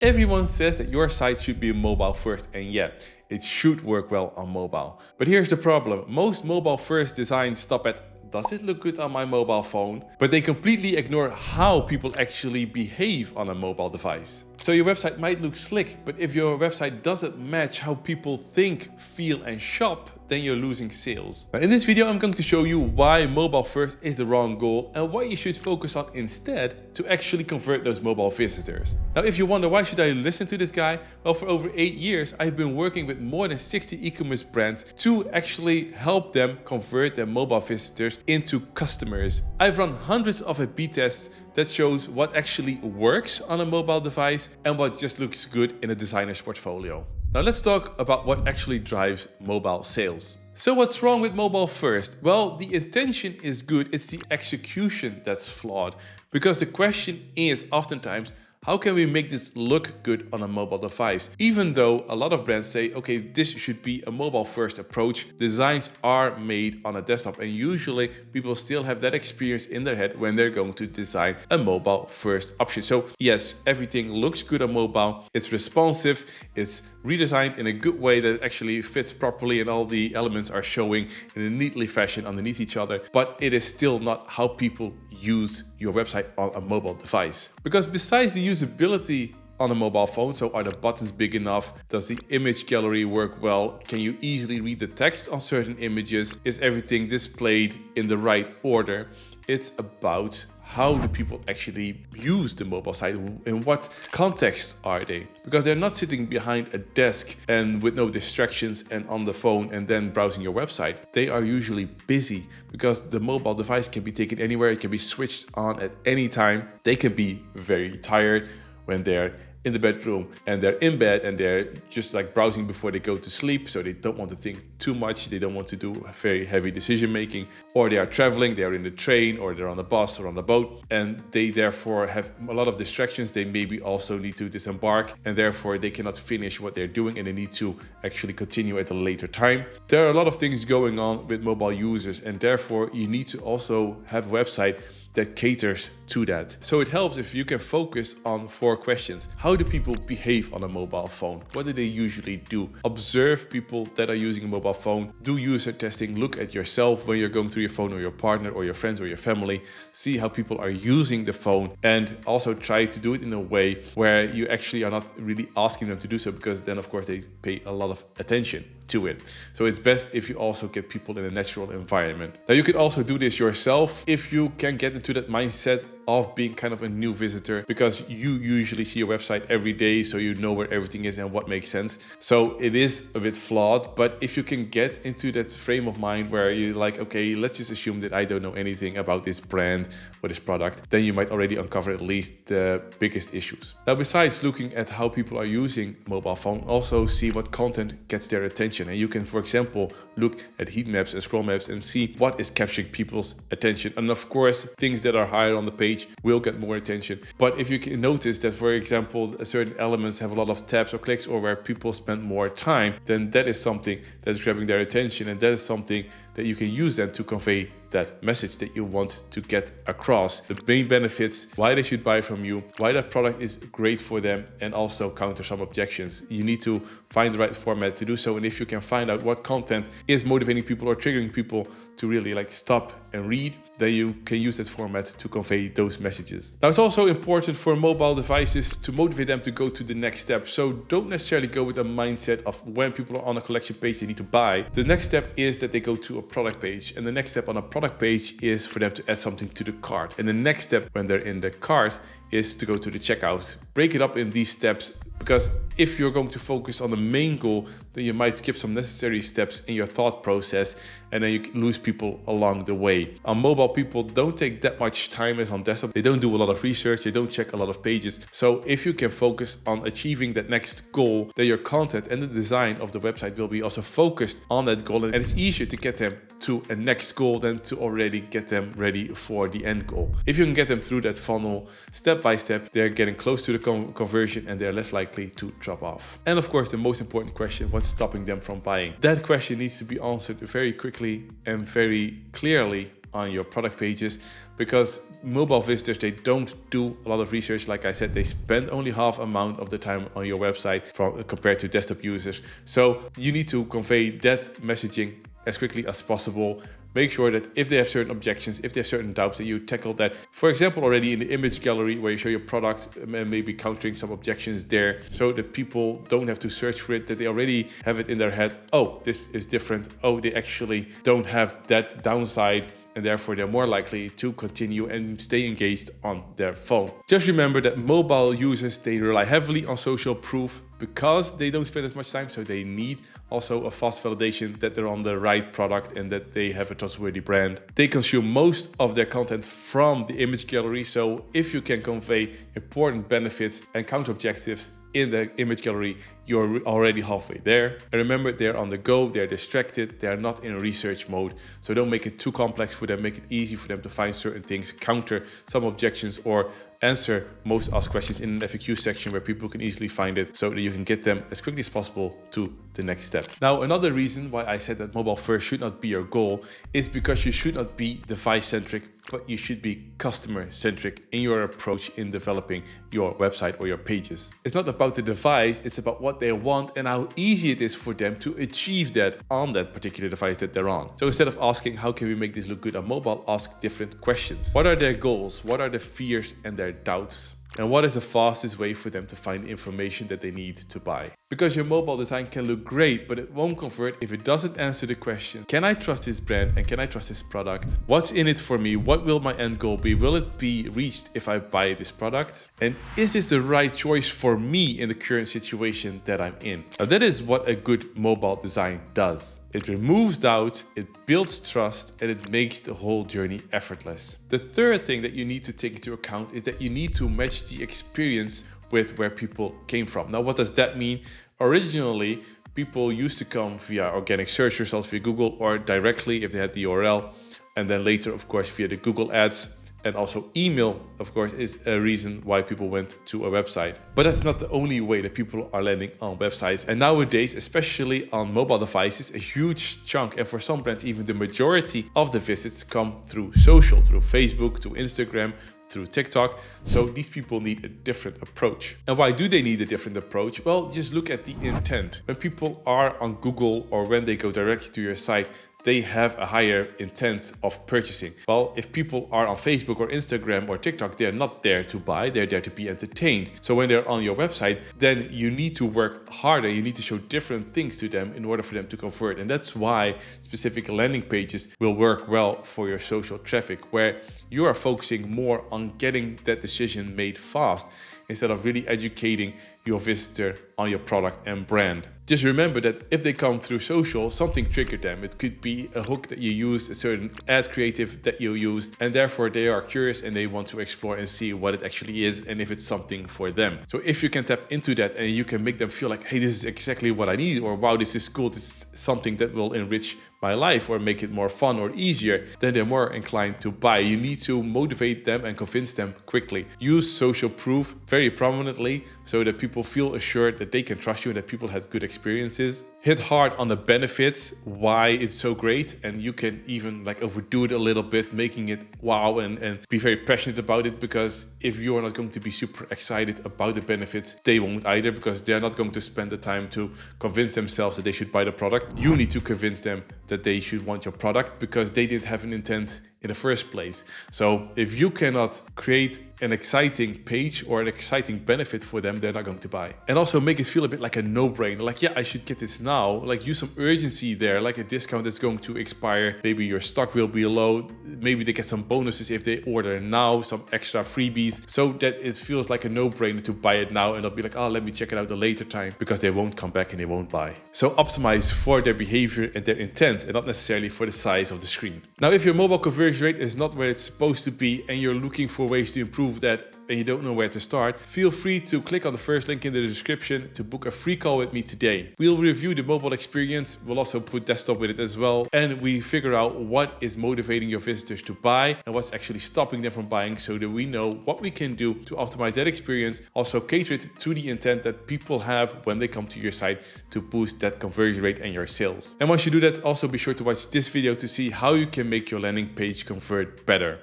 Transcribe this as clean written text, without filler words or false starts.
Everyone says that your site should be mobile first, and yeah, it should work well on mobile. But here's the problem. Most mobile first designs stop at, does it look good on my mobile phone? But they completely ignore how people actually behave on a mobile device. So your website might look slick, but if your website doesn't match how people think, feel and shop, then you're losing sales. Now, in this video, I'm going to show you why mobile first is the wrong goal and what you should focus on instead to actually convert those mobile visitors. Now, if you wonder why should I listen to this guy? Well, for over 8 years, I've been working with more than 60 e-commerce brands to actually help them convert their mobile visitors into customers. I've run hundreds of A/B tests that shows what actually works on a mobile device and what just looks good in a designer's portfolio. Now let's talk about what actually drives mobile sales. So what's wrong with mobile first? Well, the intention is good, it's the execution that's flawed. Because the question is oftentimes, how can we make this look good on a mobile device? Even though a lot of brands say, okay, this should be a mobile first approach, designs are made on a desktop and usually people still have that experience in their head when they're going to design a mobile first option. So yes, everything looks good on mobile, it's responsive, it's redesigned in a good way that actually fits properly and all the elements are showing in a neatly fashion underneath each other, but it is still not how people use your website on a mobile device. Because besides the usability on a mobile phone, so are the buttons big enough? Does the image gallery work well? Can you easily read the text on certain images? Is everything displayed in the right order? It's about how do people actually use the mobile site? In what context are they? Because they're not sitting behind a desk and with no distractions and on the phone and then browsing your website. They are usually busy because the mobile device can be taken anywhere. It can be switched on at any time. They can be very tired when they're in the bedroom and they're in bed and they're just like browsing before they go to sleep, so they don't want to think too much, they don't want to do very heavy decision making, or they are traveling, they are in the train or they're on a bus or on a boat and they therefore have a lot of distractions. They maybe also need to disembark and therefore they cannot finish what they're doing and they need to actually continue at a later time. There are a lot of things going on with mobile users and therefore you need to also have a website that caters to that. So it helps if you can focus on 4 questions. How do people behave on a mobile phone? What do they usually do? Observe people that are using a mobile phone. Do user testing. Look at yourself when you're going through your phone, or your partner or your friends or your family. See how people are using the phone and also try to do it in a way where you actually are not really asking them to do so, because then of course they pay a lot of attention to it. So it's best if you also get people in a natural environment. Now you can also do this yourself if you can get into that mindset of being kind of a new visitor, because you usually see your website every day, so you know where everything is and what makes sense. So it is a bit flawed, but if you can get into that frame of mind where you're like, okay, let's just assume that I don't know anything about this brand or this product, then you might already uncover at least the biggest issues. Now, besides looking at how people are using mobile phone, also see what content gets their attention. And you can, for example, look at heat maps and scroll maps and see what is capturing people's attention. And of course, things that are higher on the page will get more attention. But if you can notice that, for example, certain elements have a lot of taps or clicks, or where people spend more time, then that is something that's grabbing their attention, and that is something that you can use then to convey that message that you want to get across. The main benefits, why they should buy from you, why that product is great for them, and also counter some objections. You need to find the right format to do so. And if you can find out what content is motivating people or triggering people to really like stop and read, then you can use that format to convey those messages. Now, it's also important for mobile devices to motivate them to go to the next step. So don't necessarily go with a mindset of when people are on a collection page, they need to buy. The next step is that they go to a product page, and the next step on a product page is for them to add something to the cart. And the next step when they're in the cart is to go to the checkout. Break it up in these steps, because if you're going to focus on the main goal, then you might skip some necessary steps in your thought process, and then you lose people along the way. On mobile, people don't take that much time as on desktop. They don't do a lot of research, they don't check a lot of pages. So if you can focus on achieving that next goal, then your content and the design of the website will be also focused on that goal, and it's easier to get them to a next goal than to already get them ready for the end goal. If you can get them through that funnel step by step, they're getting close to the conversion and they're less likely to drop off. And of course, the most important question, what's stopping them from buying? That question needs to be answered very quickly and very clearly on your product pages, because mobile visitors, they don't do a lot of research. Like I said, they spend only half amount of the time on your website compared to desktop users. So you need to convey that messaging as quickly as possible. Make sure that if they have certain objections, if they have certain doubts, that you tackle that, for example, already in the image gallery where you show your product, and maybe countering some objections there, so that people don't have to search for it, that they already have it in their head. Oh, this is different. Oh, they actually don't have that downside, and therefore they're more likely to continue and stay engaged on their phone. Just remember that mobile users, they rely heavily on social proof because they don't spend as much time, so they need also a fast validation that they're on the right product and that they have a trustworthy brand. They consume most of their content from the image gallery, so if you can convey important benefits and counter objectives in the image gallery, you're already halfway there. And remember, they're on the go, they're distracted, they're not in research mode. So don't make it too complex for them, make it easy for them to find certain things, counter some objections, or answer most asked questions in an FAQ section where people can easily find it, so that you can get them as quickly as possible to the next step. Now, another reason why I said that mobile first should not be your goal is because you should not be device-centric, but you should be customer-centric in your approach in developing your website or your pages. It's not about the device, it's about what they want and how easy it is for them to achieve that on that particular device that they're on. So instead of asking, how can we make this look good on mobile, ask different questions. What are their goals? What are the fears and their doubts? And what is the fastest way for them to find the information that they need to buy? Because your mobile design can look great, but it won't convert if it doesn't answer the question, can I trust this brand and can I trust this product? What's in it for me? What will my end goal be? Will it be reached if I buy this product? And is this the right choice for me in the current situation that I'm in? Now, that is what a good mobile design does. It removes doubt, it builds trust, and it makes the whole journey effortless. The third thing that you need to take into account is that you need to match the experience with where people came from. Now, what does that mean? Originally, people used to come via organic search results via Google, or directly if they had the URL, and then later, of course, via the Google ads. And also email, of course, is a reason why people went to a website. But that's not the only way that people are landing on websites. And nowadays, especially on mobile devices, a huge chunk, and for some brands, even the majority of the visits come through social, through Facebook, through Instagram, through TikTok. So these people need a different approach. And why do they need a different approach? Well, just look at the intent. When people are on Google or when they go directly to your site, they have a higher intent of purchasing. Well, if people are on Facebook or Instagram or TikTok, they're not there to buy, they're there to be entertained. So when they're on your website, then you need to work harder. You need to show different things to them in order for them to convert. And that's why specific landing pages will work well for your social traffic, where you are focusing more on getting that decision made fast instead of really educating your visitor on your product and brand. Just remember that if they come through social, something triggered them. It could be a hook that you used, a certain ad creative that you used, and therefore they are curious and they want to explore and see what it actually is and if it's something for them. So if you can tap into that and you can make them feel like, hey, this is exactly what I need, or wow, this is cool, this is something that will enrich my life or make it more fun or easier, then they're more inclined to buy. You need to motivate them and convince them quickly. Use social proof very prominently so that people feel assured that they can trust you and that people had good experiences. Hit hard on the benefits, why it's so great, and you can even like overdo it a little bit, making it wow and be very passionate about it, because if you are not going to be super excited about the benefits, they won't either, because they're not going to spend the time to convince themselves that they should buy the product. You need to convince them that they should want your product because they didn't have an intent in the first place. So if you cannot create an exciting page or an exciting benefit for them, they're not going to buy. And also make it feel a bit like a no-brainer. Like, yeah, I should get this now. Like, use some urgency there, like a discount that's going to expire. Maybe your stock will be low. Maybe they get some bonuses if they order now, some extra freebies, so that it feels like a no-brainer to buy it now and not be like, oh, let me check it out a later time, because they won't come back and they won't buy. So optimize for their behavior and their intent, and not necessarily for the size of the screen. Now, if your mobile conversion rate is not where it's supposed to be and you're looking for ways to improve that, and you don't know where to start, feel free to click on the first link in the description to book a free call with me today. We'll review the mobile experience, we'll also put desktop with it as well, and we figure out what is motivating your visitors to buy and what's actually stopping them from buying, so that we know what we can do to optimize that experience, also cater it to the intent that people have when they come to your site to boost that conversion rate and your sales. And once you do that, also be sure to watch this video to see how you can make your landing page convert better.